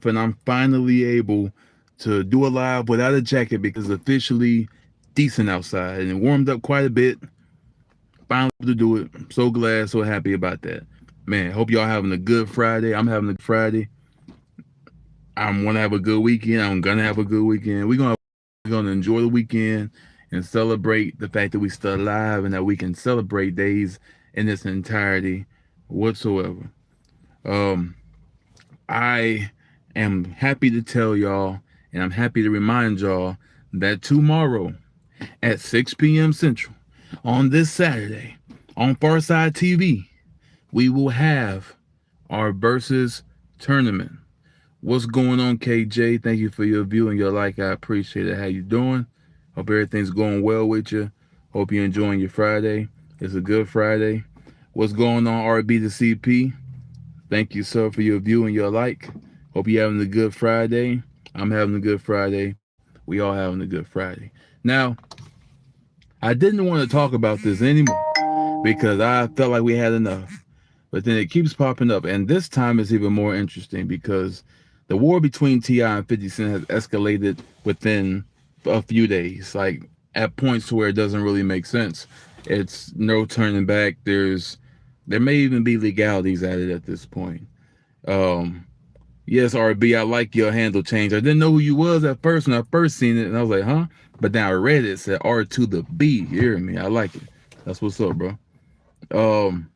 and I'm finally able to do a live without a jacket because it's officially decent outside and it warmed up quite a bit. Finally able to do it. I'm so glad, so happy about that. Man, hope y'all having a good Friday. I'm having a good Friday. I'm gonna have a good weekend. I'm gonna have a good weekend. We're gonna enjoy the weekend and celebrate the fact that we still alive and that we can celebrate days in its entirety whatsoever. Um, I am happy to tell y'all, and I'm happy to remind y'all that tomorrow at 6 p.m. Central on this Saturday on Farside TV, we will have our versus tournament. What's going on, KJ? Thank you for your view and your like. I appreciate it. How you doing? Hope everything's going well with you. Hope you're enjoying your Friday. It's a good Friday. What's going on, RB to CP? Thank you, sir, for your view and your like. Hope you're having a good Friday. I'm having a good Friday. We all having a good Friday. Now, I didn't want to talk about this anymore because I felt like we had enough. But then it keeps popping up. And this time it's even more interesting because the war between T.I. and 50 Cent has escalated within a few days. Like at points to where it doesn't really make sense. It's no turning back. There may even be legalities at it at this point. Um, yes, RB, I like your handle change. I didn't know who you was at first when I first seen it, and I was like, huh? But then I read it, it said R to the B. You hear me? I like it. That's what's up, bro. Um,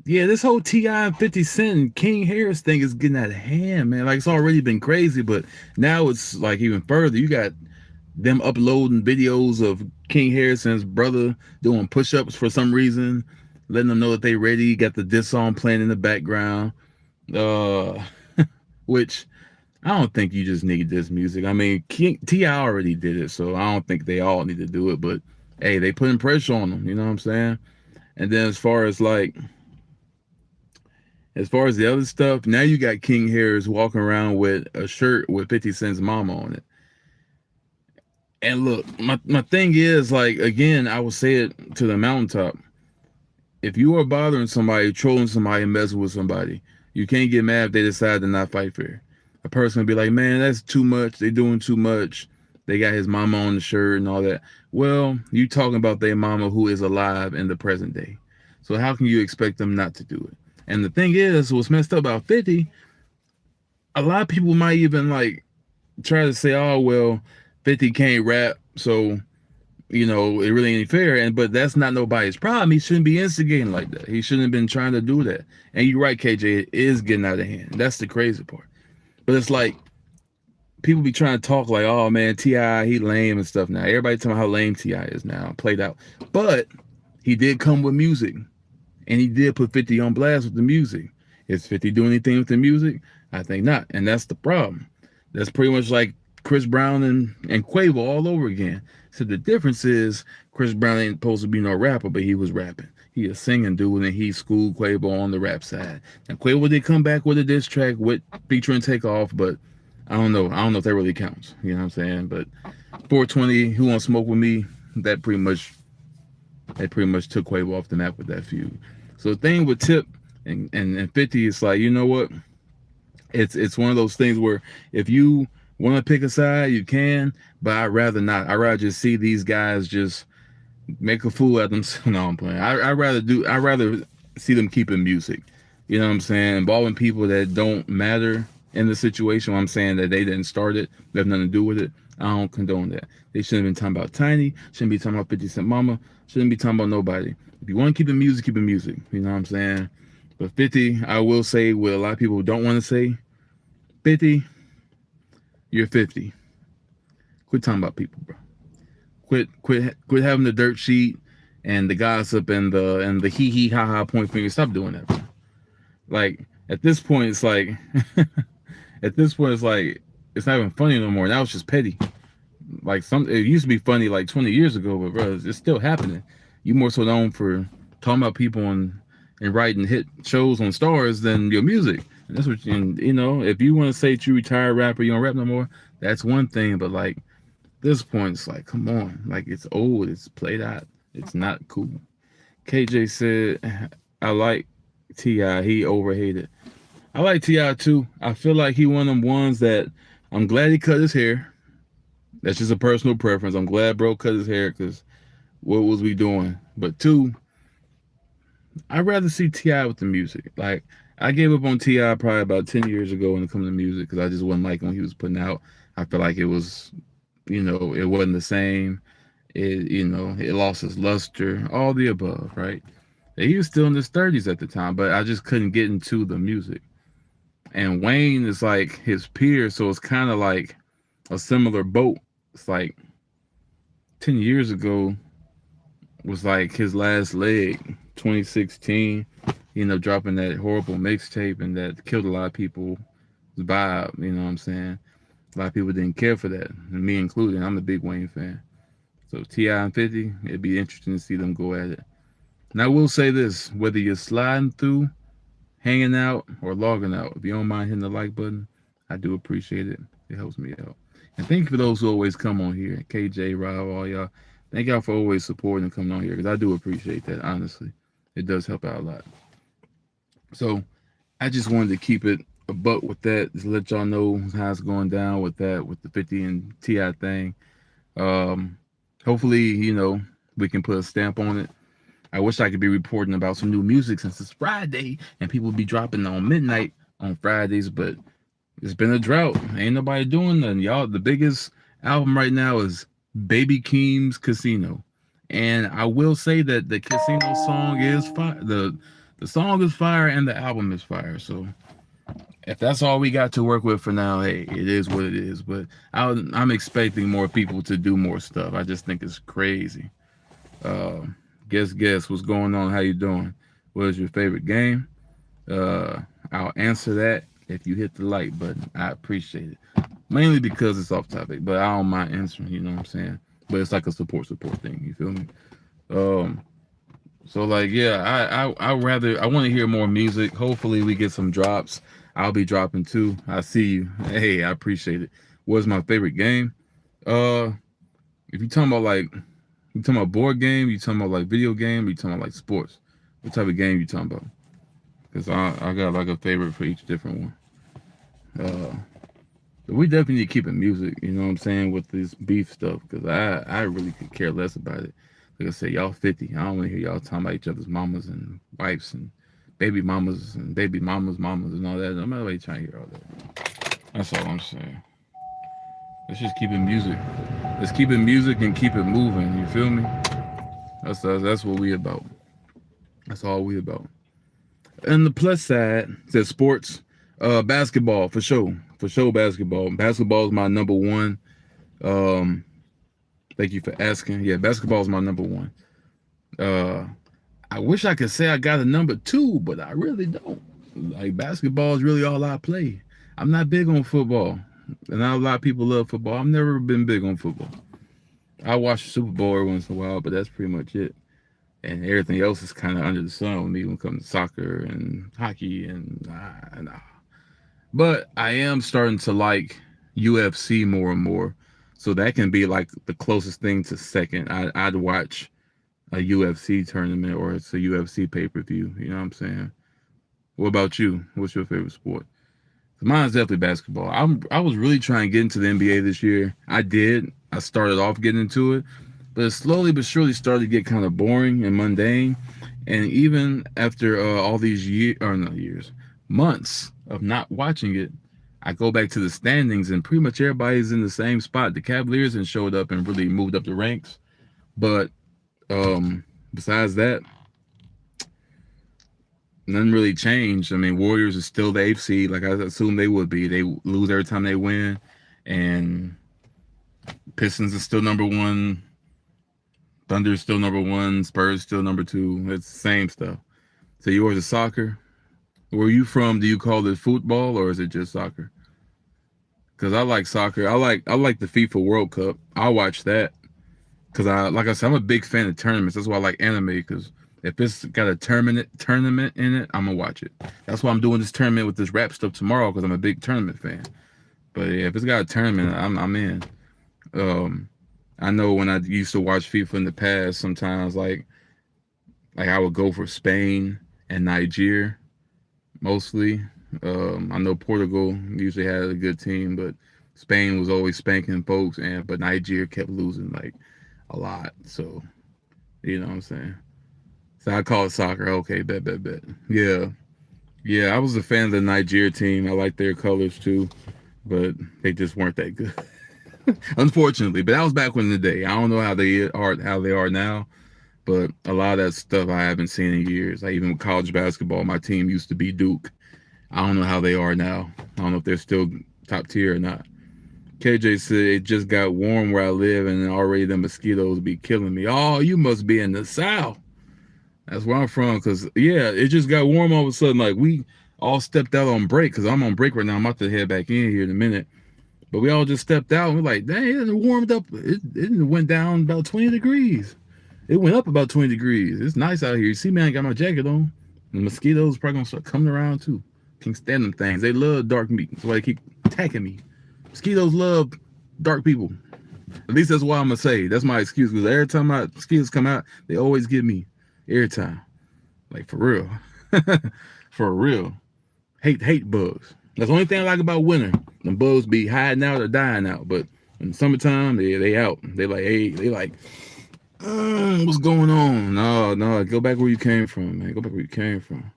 yeah, this whole T.I. and 50 Cent and King Harris thing is getting out of hand, man. Like it's already been crazy, but now it's like even further. You got them uploading videos of King Harrison's brother doing push-ups for some reason, letting them know that they ready. You got the diss song playing in the background. Uh which I don't think you just need this music. I mean, T.I. already did it, so I don't think they all need to do it, but hey, they putting pressure on them, you know what I'm saying? And then as far as the other stuff, now you got King Harris walking around with a shirt with 50 Cent's mama on it. And look, my thing is like again, I will say it to the mountaintop. If you are bothering somebody, trolling somebody, messing with somebody, you can't get mad if they decide to not fight fair. A person will be like, man, that's too much. They doing too much. They got his mama on the shirt and all that. Well, you talking about their mama who is alive in the present day. So how can you expect them not to do it? And the thing is, what's messed up about 50, a lot of people might even like try to say, oh well, 50 can't rap, so it really ain't fair. And but that's not nobody's problem. He shouldn't be instigating like that. He shouldn't have been trying to do that. And you're right, KJ, it is getting out of hand. That's the crazy part. But it's like people be trying to talk like, oh man, T.I. he lame and stuff now. Everybody talking about how lame T.I. is now, played out. But he did come with music. And he did put 50 on blast with the music. Is 50 doing anything with the music? I think not. And that's the problem. That's pretty much like Chris Brown and Quavo all over again. So the difference is Chris Brown ain't supposed to be no rapper, but he was rapping. He a singing dude, and he schooled Quavo on the rap side. And Quavo did come back with a diss track with featuring Takeoff, but I don't know. I don't know if that really counts. You know what I'm saying? But 420, Who Want Smoke With Me, that pretty much took Quavo off the map with that feud. So the thing with Tip and 50 is like, you know what? It's one of those things where if you want to pick a side, you can, but I'd rather not. I'd rather just see these guys just make a fool out of themselves. No, I'm playing. I'd rather see them keeping music. You know what I'm saying? Involving people that don't matter in the situation. I'm saying that they didn't start it, they have nothing to do with it. I don't condone that. They shouldn't have been talking about Tiny, shouldn't be talking about 50 Cent Mama, shouldn't be talking about nobody. If you want to keep it music, keep it music. You know what I'm saying? But 50, I will say what a lot of people don't want to say. 50, you're 50. Quit talking about people, bro. Quit having the dirt sheet and the gossip and the hee hee ha ha point finger. Stop doing that, bro. Like at this point, it's like it's not even funny no more. Now it's just petty. Like it used to be funny like 20 years ago, but bro, it's still happening. You more so known for talking about people and writing hit shows on stars than your music. And that's what if you want to say that you retired rapper, you don't rap no more, that's one thing. But like this point, it's like, come on, like it's old, it's played out, it's not cool. KJ said, I like T.I., he overhated. I like Ti too. I feel like he one of them ones that I'm glad he cut his hair. That's just a personal preference. I'm glad bro cut his hair because what was we doing? But two, I'd rather see Ti with the music. Like I gave up on Ti probably about 10 years ago when it comes to music because I just wasn't liking what he was putting out. I feel like it was, it wasn't the same. It lost its luster. All the above, right? He was still in his 30s at the time, but I just couldn't get into the music. And Wayne is like his peer, so it's kind of like a similar boat. It's like 10 years ago was like his last leg. 2016, he ended up dropping that horrible mixtape and that killed a lot of people's vibe. You know what I'm saying? A lot of people didn't care for that, and me included. I'm a big Wayne fan. So Ti and 50, it'd be interesting to see them go at it. And I will say this: whether you're sliding through, hanging out, or logging out, if you don't mind hitting the like button, I do appreciate it. It helps me out. And thank you for those who always come on here. KJ, Rob, all y'all. Thank y'all for always supporting and coming on here because I do appreciate that, honestly. It does help out a lot. So I just wanted to keep it a buck with that, just let y'all know how it's going down with that, with the 50 and Ti thing. Um, Hopefully, we can put a stamp on it. I wish I could be reporting about some new music since it's Friday and people be dropping on midnight on Fridays, but it's been a drought. Ain't nobody doing nothing. Y'all, the biggest album right now is Baby Keem's Casino. And I will say that the Casino song is fire. The song is fire and the album is fire. So if that's all we got to work with for now, hey, it is what it is. But I'm expecting more people to do more stuff. I just think it's crazy. Uh, guess what's going on? How you doing? What is your favorite game? I'll answer that if you hit the like button. I appreciate it. Mainly because it's off topic, but I don't mind answering, you know what I'm saying? But it's like a support thing, you feel me? Um, so like yeah, I want to hear more music. Hopefully we get some drops. I'll be dropping too. I see you. Hey, I appreciate it. What's my favorite game? Uh if you talking about like you talking about board game, you talking about like video game, you talking about like sports. What type of game you talking about? Because I got like a favorite for each different one. But we definitely need to keep it music, you know what I'm saying, with this beef stuff, because I really could care less about it. Like I said, y'all 50. I don't want to hear y'all talking about each other's mamas and wives and baby mamas and baby mamas and all that. I'm not really trying to hear all that. That's all I'm saying. Let's just keep it music. Let's keep it music and keep it moving. You feel me? That's what we about. That's all we about. And the plus side says sports, basketball for sure. For sure, basketball. Basketball is my number one. Thank you for asking. Yeah, basketball is my number one. I wish I could say I got a number two, but I really don't. Like basketball is really all I play. I'm not big on football. And not a lot of people love football. I've never been big on football. I watch the Super Bowl every once in a while, but that's pretty much it. And everything else is kind of under the sun with me when it comes to soccer and hockey and nah. But I am starting to like UFC more and more. So that can be like the closest thing to second. I'd watch a UFC tournament or it's a UFC pay-per-view. You know what I'm saying? What about you? What's your favorite sport? Mine's definitely basketball. I was really trying to get into the NBA this year. I did. I started off getting into it, but it slowly but surely started to get kind of boring and mundane. And even after all these months of not watching it, I go back to the standings and pretty much everybody's in the same spot. The Cavaliers and showed up and really moved up the ranks, but besides that, nothing really changed. I mean, Warriors are still the eighth seed, like I assume they would be. They lose every time they win, and Pistons is still number one. Thunder is still number one. Spurs still number two. It's the same stuff. So yours is soccer. Where are you from? Do you call it football or is it just soccer? Because I like soccer. I like the FIFA World Cup. I'll watch that. Because like I said, I'm a big fan of tournaments. That's why I like anime. Because if it's got a tournament in it, I'm gonna watch it. That's why I'm doing this tournament with this rap stuff tomorrow. Because I'm a big tournament fan. But yeah, if it's got a tournament, I'm in. I know when I used to watch FIFA in the past, sometimes like I would go for Spain and Nigeria mostly. I know Portugal usually had a good team, but Spain was always spanking folks, but Nigeria kept losing like a lot. So you know what I'm saying. So I call it soccer. Okay, bet. Yeah, yeah. I was a fan of the Nigeria team. I like their colors too, but they just weren't that good, unfortunately. But that was back in the day. I don't know how they are now. But a lot of that stuff I haven't seen in years. Like even with college basketball, my team used to be Duke. I don't know how they are now. I don't know if they're still top tier or not. KJ said it just got warm where I live and already the mosquitoes be killing me. Oh, you must be in the South. That's where I'm from. Cause yeah, it just got warm all of a sudden. Like we all stepped out on break because I'm on break right now. I'm about to head back in here in a minute. But we all just stepped out and we're like, dang, it warmed up. It went down about 20 degrees. It went up about 20 degrees. It's nice out here. You see me, I ain't got my jacket on. The mosquitoes probably gonna start coming around too. Can't stand them things. They love dark meat. That's why they keep attacking me. Mosquitoes love dark people. At least that's what I'm gonna say. That's my excuse. Because every time my mosquitoes come out, they always get me. Every time. Like for real. For real. Hate bugs. That's the only thing I like about winter. The bugs be hiding out or dying out. But in the summertime, they out. They like, hey, they like, what's going on? No, go back where you came from, man. Go back where you came from.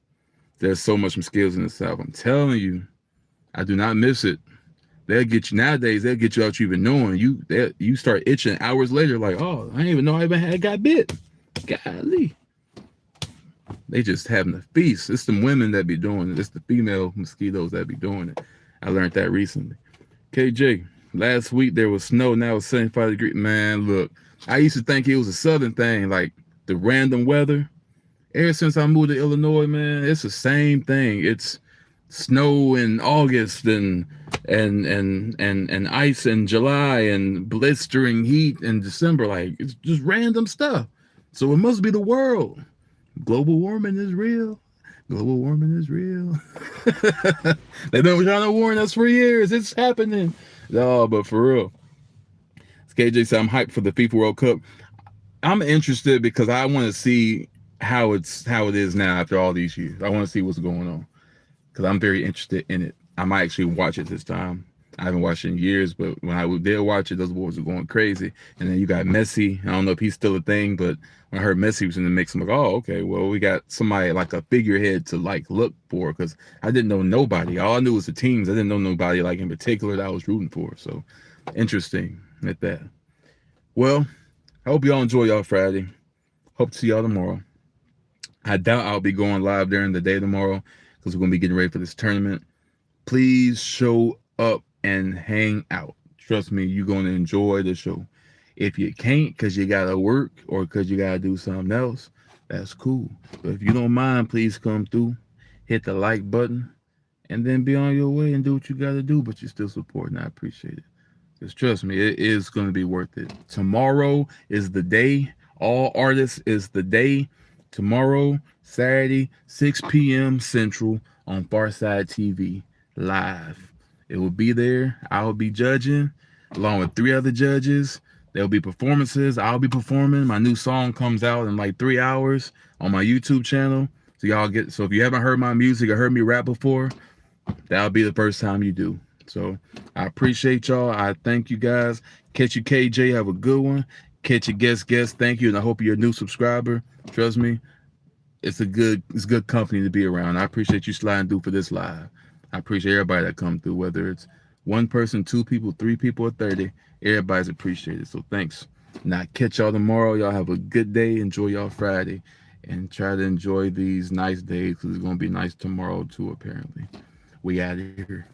There's so much mosquitoes in the South. I'm telling you, I do not miss it. They'll get you nowadays. They'll get you out you even knowing. You start itching hours later, like, oh, I didn't even know I even had got bit. Golly. They just having a feast. It's the women that be doing it. It's the female mosquitoes that be doing it. I learned that recently. KJ, last week there was snow. Now it's 75 degrees. Man, look, I used to think it was a southern thing, like the random weather. Ever since I moved to Illinois, man, it's the same thing. It's snow in August and ice in July and blistering heat in December. Like it's just random stuff. So it must be the world. Global warming is real. Global warming is real. They've been trying to warn us for years. It's happening. No, but for real. KJ said I'm hyped for the FIFA World Cup. I'm interested because I want to see how it is now after all these years. I want to see what's going on because I'm very interested in it. I might actually watch it this time. I haven't watched it in years, but when I did watch it, those boys were going crazy. And then you got Messi. I don't know if he's still a thing, but when I heard Messi was in the mix, I'm like, oh, okay. Well, we got somebody like a figurehead to like look for because I didn't know nobody. All I knew was the teams. I didn't know nobody like in particular that I was rooting for. So interesting at that. Well, I hope y'all enjoy y'all Friday. Hope to see y'all tomorrow. I doubt I'll be going live during the day tomorrow because we're going to be getting ready for this tournament. Please show up and hang out. Trust me, you're going to enjoy the show. If you can't because you got to work or because you got to do something else, that's cool. But if you don't mind, please come through, hit the like button, and then be on your way and do what you got to do, but you're still supporting. I appreciate it. Just trust me, it is going to be worth it. Tomorrow is the day. All artists is the day. Tomorrow, Saturday, 6 p.m. Central on Farside TV live. It will be there. I'll be judging along with 3 other judges. There'll be performances. I'll be performing. My new song comes out in like 3 hours on my YouTube channel. So if you haven't heard my music or heard me rap before, that'll be the first time you do. So I appreciate y'all. I thank you guys. Catch you, KJ. Have a good one. Catch your guest. Thank you. And I hope you're a new subscriber. Trust me, it's good company to be around. I appreciate you sliding through for this live. I appreciate everybody that come through, whether it's 1 person, 2 people, 3 people, or 30. Everybody's appreciated. So thanks. Now catch y'all tomorrow. Y'all have a good day. Enjoy y'all Friday. And try to enjoy these nice days because it's going to be nice tomorrow too, apparently. We out of here.